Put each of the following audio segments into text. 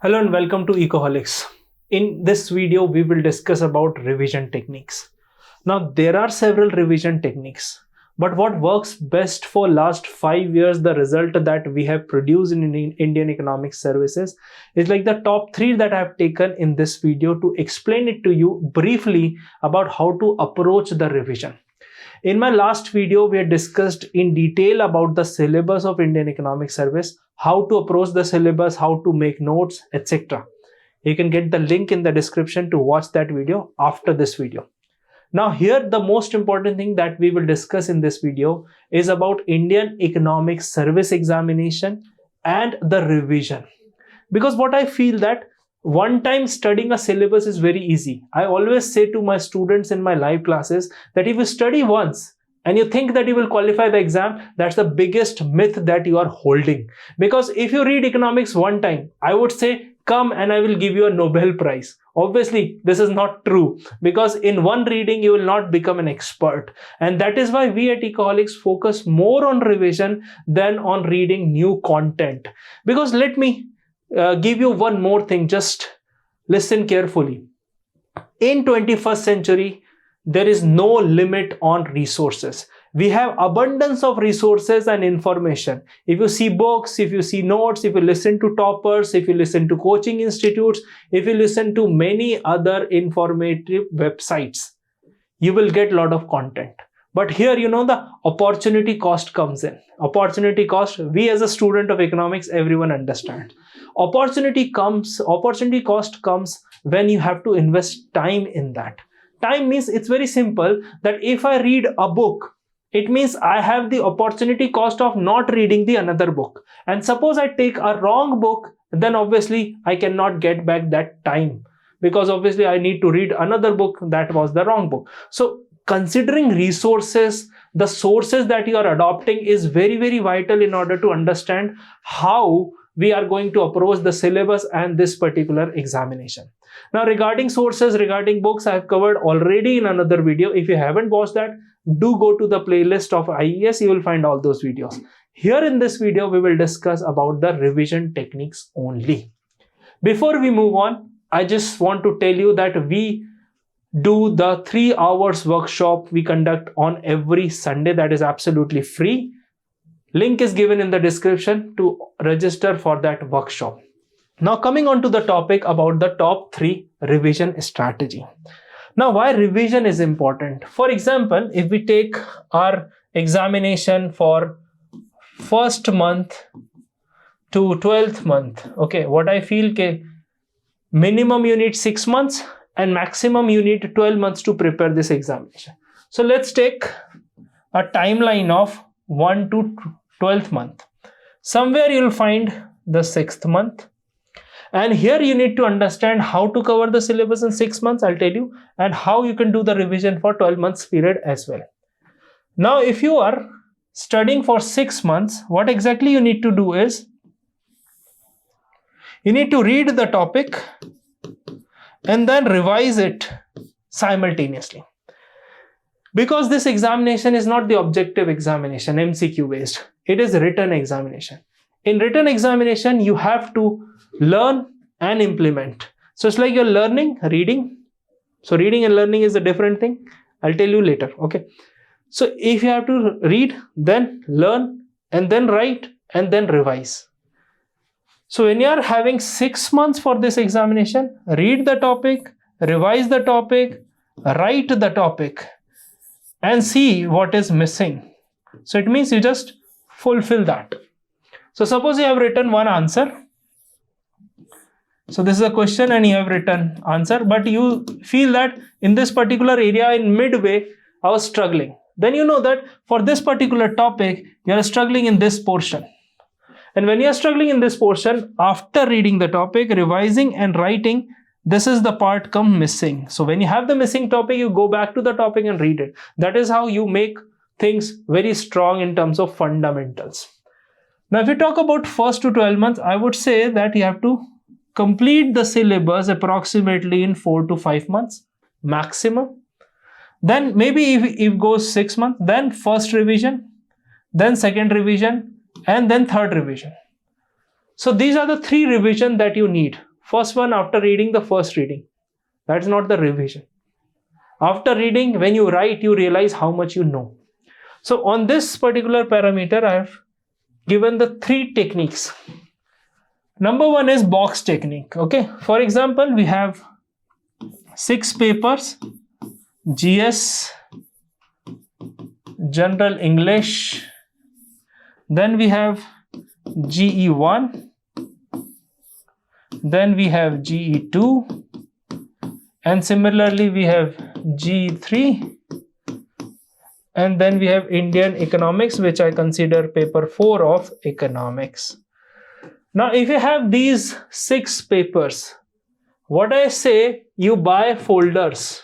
Hello and welcome to Ecoholics. In this video, we will discuss about revision techniques. Now, there are several revision techniques, but what works best for last 5 years, the result that we have produced in Indian Economic Services is like the top 3 that I have taken in this video to explain it to you briefly about how to approach the revision. In my last video, we had discussed in detail about the syllabus of Indian Economic Service, how to approach the syllabus, how to make notes, etc. You can get the link in the description to watch that video after this video. Now here, the most important thing that we will discuss in this video is about Indian Economic Service examination and the revision. Because what I feel that one time studying a syllabus is very easy. I always say to my students in my live classes that if you study once and you think that you will qualify the exam, that's the biggest myth that you are holding. Because if you read economics one time, I would say, come and I will give you a Nobel Prize. Obviously, this is not true because in one reading, you will not become an expert. And that is why we at Ecoholics focus more on revision than on reading new content. Because let me give you one more thing, just listen carefully. In 21st century, there is no limit on resources. We have abundance of resources and information. If you see books, if you see notes, if you listen to toppers, if you listen to coaching institutes, if you listen to many other informative websites, you will get a lot of content. But here, the opportunity cost comes in. Opportunity cost, we as a student of economics, everyone understands. Opportunity cost comes when you have to invest time in that. Time means it's very simple that if I read a book, it means I have the opportunity cost of not reading the another book. And suppose I take a wrong book, then obviously I cannot get back that time because obviously I need to read another book that was the wrong book. So considering resources, the sources that you are adopting is very, very vital in order to understand how we are going to approach the syllabus and this particular examination. Now, regarding sources, regarding books, I have covered already in another video. If you haven't watched that, do go to the playlist of IES. You will find all those videos. Here in this video, we will discuss about the revision techniques only. Before we move on, I just want to tell you that we do the 3 hours workshop we conduct on every Sunday. That is absolutely free. Link is given in the description to register for that workshop. Now coming on to the topic about the top 3 revision strategy. Now why revision is important? For example, if we take our examination for first month to 12th month, okay, what I feel minimum you need 6 months and maximum you need 12 months to prepare this examination. So let's take a timeline of 1 to 12th month. Somewhere you'll find the 6th month. And here you need to understand how to cover the syllabus in 6 months, I'll tell you, and how you can do the revision for 12 months period as well. Now, if you are studying for 6 months, what exactly you need to do is, you need to read the topic and then revise it simultaneously. Because this examination is not the objective examination, MCQ based. It is written examination. In written examination, you have to learn and implement. So it's like you're learning, reading. So reading and learning is a different thing. I'll tell you later. Okay. So if you have to read, then learn, and then write, and then revise. So when you are having 6 months for this examination, read the topic, revise the topic, write the topic, and see what is missing. So it means you just fulfill that. So suppose you have written one answer. So this is a question and you have written answer, but you feel that in this particular area in midway, I was struggling. Then you know that for this particular topic, you are struggling in this portion. And when you are struggling in this portion, after reading the topic, revising and writing, this is the part come missing. So when you have the missing topic, you go back to the topic and read it. That is how you make things very strong in terms of fundamentals. Now, if you talk about first to 12 months, I would say that you have to complete the syllabus approximately in 4 to 5 months maximum. Then maybe if it goes 6 months, then first revision, then second revision, and then third revision. So these are the 3 revisions that you need. First one, after reading the first reading. That's not the revision. After reading, when you write, you realize how much you know. So on this particular parameter, I have given the 3 techniques. Number 1 is box technique. Okay, for example, we have 6 papers: GS, General English, then we have GE1, then we have GE2, and similarly we have GE3, and then we have Indian Economics, which I consider paper 4 of economics. Now if you have these 6 papers, what I say, you buy folders.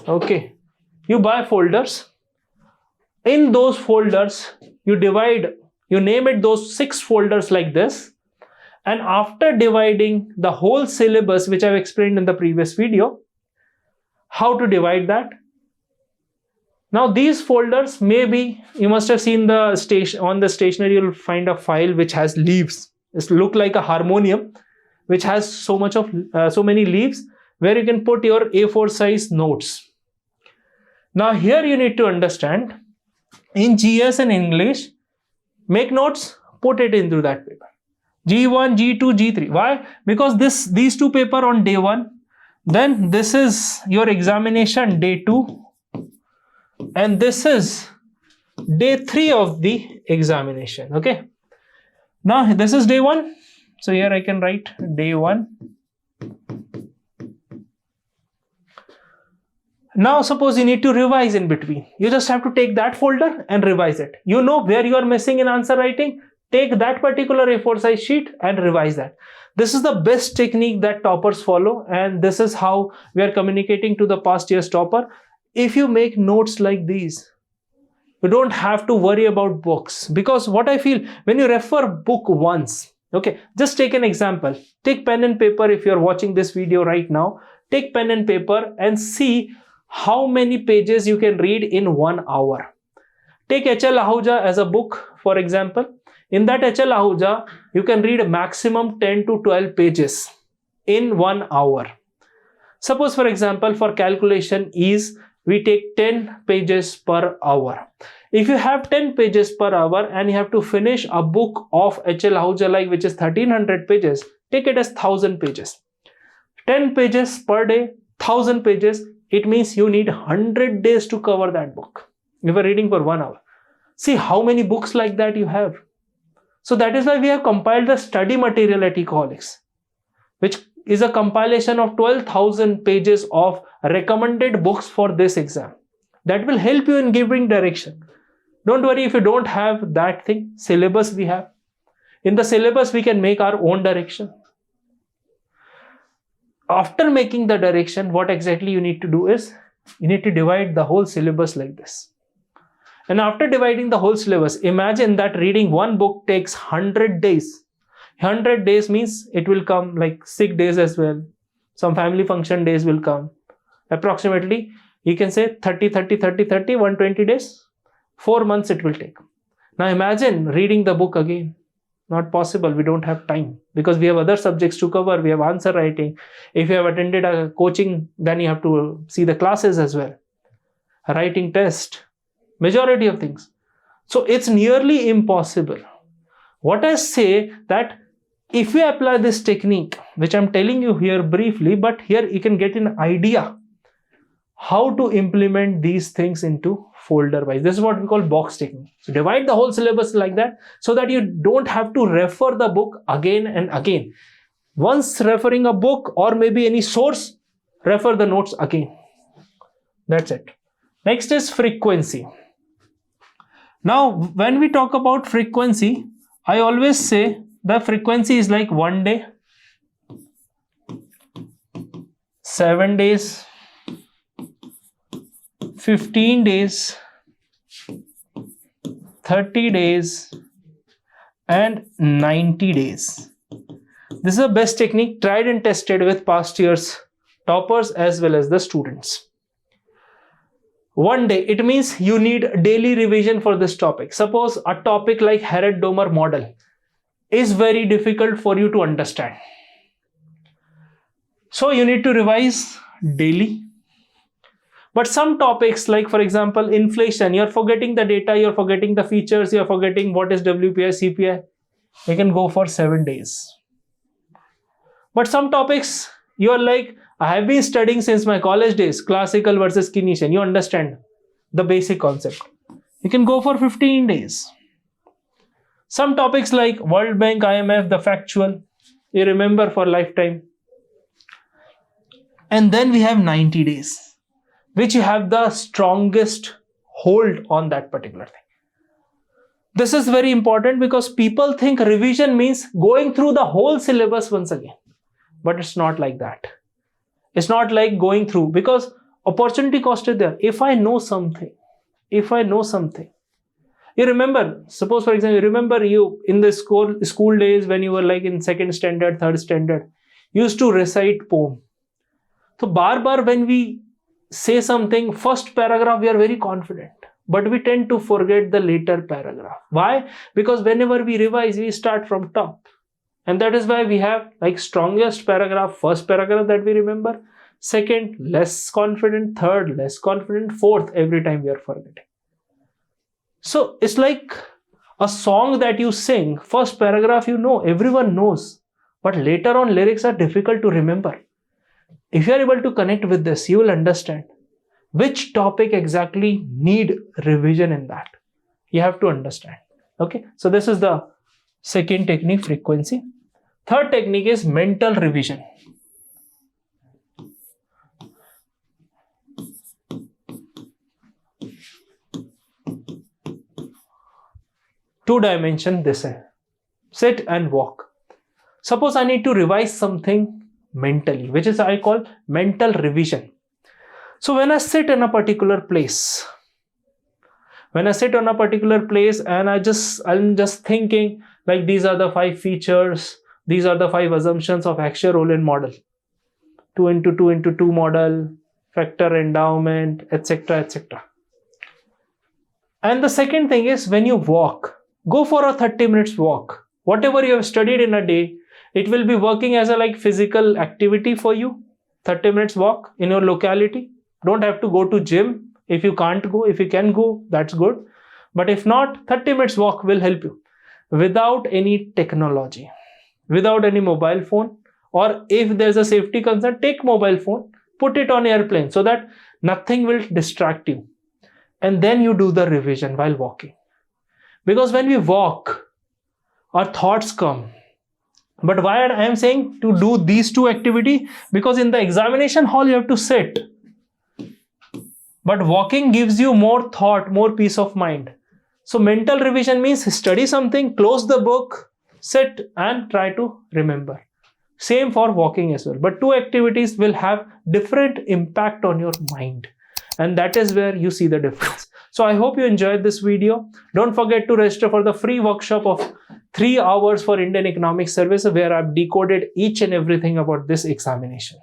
Okay, you buy folders. In those folders, you name it those 6 folders like this. And after dividing the whole syllabus, which I've explained in the previous video, how to divide that. Now these folders, maybe you must have seen on the stationery, you'll find a file which has leaves. It looks like a harmonium, which has so many leaves where you can put your A4 size notes. Now here you need to understand, in GS and English, make notes, put it into that paper. G1, G2, G3. Why? Because these 2 paper on day 1, then this is your examination day 2, and this is day 3 of the examination. Okay. Now this is day 1. So here I can write day 1. Now suppose you need to revise in between. You just have to take that folder and revise it. You know where you are missing in answer writing. Take that particular A4 size sheet and revise that. This is the best technique that toppers follow, and this is how we are communicating to the past year's topper. If you make notes like these, you don't have to worry about books, because what I feel, when you refer book once, okay, just take an example. Take pen and paper. If you're watching this video right now, take pen and paper and see how many pages you can read in 1 hour. Take H.L. Ahuja as a book, for example. In that H.L. Ahuja, you can read a maximum 10 to 12 pages in 1 hour. Suppose, for example, for calculation ease, we take 10 pages per hour. If you have 10 pages per hour and you have to finish a book of H.L. Ahuja, like which is 1300 pages, take it as 1000 pages. 10 pages per day, 1000 pages, it means you need 100 days to cover that book. If you are reading for 1 hour. See how many books like that you have. So that is why we have compiled the study material at Ecoholics, which is a compilation of 12,000 pages of recommended books for this exam. That will help you in giving direction. Don't worry if you don't have that thing. Syllabus we have. In the syllabus, we can make our own direction. After making the direction, what exactly you need to do is, you need to divide the whole syllabus like this. And after dividing the whole syllabus, imagine that reading one book takes 100 days. 100 days means it will come like sick days as well. Some family function days will come. Approximately, you can say 120 days. 4 months it will take. Now imagine reading the book again. Not possible. We don't have time because we have other subjects to cover. We have answer writing. If you have attended a coaching, then you have to see the classes as well. Writing test. Majority of things. So it's nearly impossible. What I say that if you apply this technique, which I'm telling you here briefly, but here you can get an idea how to implement these things into folder wise. This is what we call box technique. So divide the whole syllabus like that so that you don't have to refer the book again and again. Once referring a book or maybe any source, refer the notes again. That's it. Next is frequency. Now, when we talk about frequency, I always say the frequency is like 1 day, 7 days, 15 days, 30 days, and 90 days. This is the best technique, tried and tested with past years toppers as well as the students. 1 day, it means you need daily revision for this topic. Suppose a topic like Harrod-Domer model is very difficult for you to understand. So you need to revise daily. But some topics, like for example, inflation, you're forgetting the data, you're forgetting the features, you're forgetting what is WPI, CPI. You can go for 7 days. But some topics, you're like, I have been studying since my college days, classical versus Keynesian. You understand the basic concept. You can go for 15 days. Some topics like World Bank, IMF, the factual, you remember for lifetime. And then we have 90 days, which you have the strongest hold on that particular thing. This is very important because people think revision means going through the whole syllabus once again. But it's not like that. It's not like going through, because opportunity cost is there. If I know something, you remember, suppose for example, you remember you in the school days when you were like in 2nd standard, 3rd standard, you used to recite poem. So bar when we say something, first paragraph we are very confident, but we tend to forget the later paragraph. Why? Because whenever we revise, we start from top. And that is why we have like strongest paragraph, first paragraph that we remember, second less confident, third less confident, fourth every time we are forgetting. So it's like a song that you sing, first paragraph you know, everyone knows, but later on lyrics are difficult to remember. If you are able to connect with this, you will understand which topic exactly need revision in that. You have to understand. Okay, so this is the second technique, frequency. Third technique is mental revision. Two dimension this है. Sit and walk. Suppose I need to revise something mentally, which is I call mental revision. So when I sit in a particular place, and I'm just thinking like these are the 5 features, these are the 5 assumptions of Akshay-Rowland model, 2 into 2 into 2 model, factor endowment, etc., etc. And the second thing is when you walk, go for a 30 minutes walk. Whatever you have studied in a day, it will be working as a like physical activity for you. 30 minutes walk in your locality. Don't have to go to gym. If you can't go, if you can go, that's good. But if not, 30 minutes walk will help you without any technology, without any mobile phone, or if there's a safety concern, take mobile phone, put it on airplane so that nothing will distract you. And then you do the revision while walking. Because when we walk, our thoughts come. But why I am saying to do these two activities? Because in the examination hall, you have to sit. But walking gives you more thought, more peace of mind. So mental revision means study something, close the book, sit and try to remember. Same for walking as well. But two activities will have different impact on your mind. And that is where you see the difference. So I hope you enjoyed this video. Don't forget to register for the free workshop of 3 hours for Indian Economic Service, where I've decoded each and everything about this examination.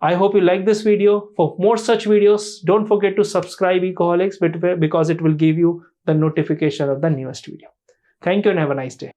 I hope you like this video. For more such videos, don't forget to subscribe Ecoholics because it will give you the notification of the newest video. Thank you and have a nice day.